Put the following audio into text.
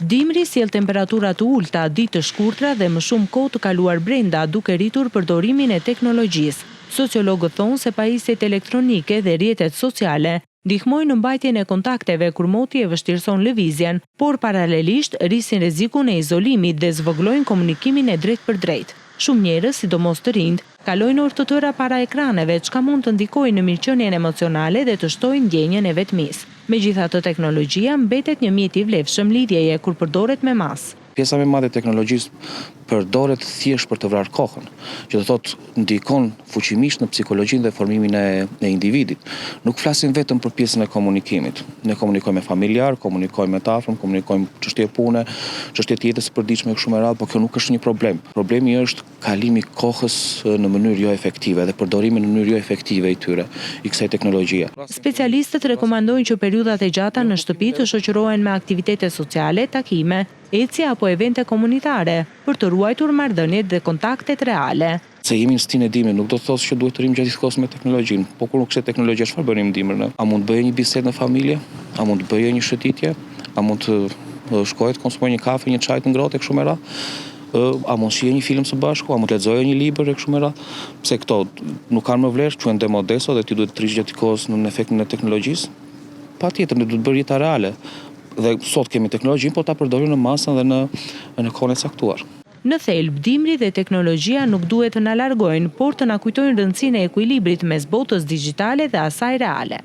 Dimri sjell temperatura të ulta, ditë të shkurtra dhe më shumë kohë të kaluar brenda, duke rritur përdorimin e teknologjisë. Sociologët thonë se pajisjet elektronike dhe rrjetet sociale ndihmojnë në mbajtjen e kontakteve kur moti e vështirëson lëvizjen, por paralelisht rrisin rrezikun e izolimit dhe zvogëlojnë komunikimin e drejtë për drejtë. Shumë njerëz, sidomos të rinjt, kalojnë orë të tëra para ekraneve, çka mund të ndikojë në mirëqenien emocionale dhe të shtojë ndjenjën e vetmisë. Megjithatë, teknologjia mbetet një mjet i vlefshëm lidhjeje kur përdoret me masë. Pjesa më e madhe e teknologjisë përdoret thjesht për të vrarë kohën, që do thotë ndikon fuqimisht në psikologjinë dhe formimin e individit. Nuk flasim vetëm për pjesën e komunikimit. Ne komunikojmë me familjar, komunikojmë me të afërm, komunikojmë çështje pune, çështje të jetës së përditshme kështu me radhë, por kjo nuk është një problem. Problemi është kalimi i kohës në mënyrë jo efektive dhe përdorimi në mënyrë jo efektive i tyre, i kësaj teknologjie. Specialistët rekomandojnë që periudhat e gjata në shtëpi të shoqërohen me aktivitete sociale, takime, ecje apo evente komunitare për të ruajtur marrëdhëniet dhe kontaktet reale. Se jemi në stinë e dimrit nuk do të thosë që duhet të rrim gjatë kohës me teknologjinë, po kur nuk se teknologjia çfarë bënim dimër ne? A mund të bëjë një bisedë në familje? A mund të bëjë një shëtitje? A mund të shkojë të konsumojë një kafe, një çaj të ngrohtë kështu me radhë? A mund shihë një film së bashku, a mund lexojë një libër kështu me radhë? Pse këto nuk kanë më vlerë, quhen demodeso dhe ti duhet të rish gjatë kohës në efektin e teknologjisë? Patjetër, ne duhet bërë jeta reale. Dhe sot kemi teknologjinë, po ta përdorim në masën dhe në kohën e caktuar. Në thelb, dimri dhe teknologjia nuk duhet të na largojnë, por të na kujtojnë rëndësinë e ekuilibrit mes botës digjitale dhe asaj reale.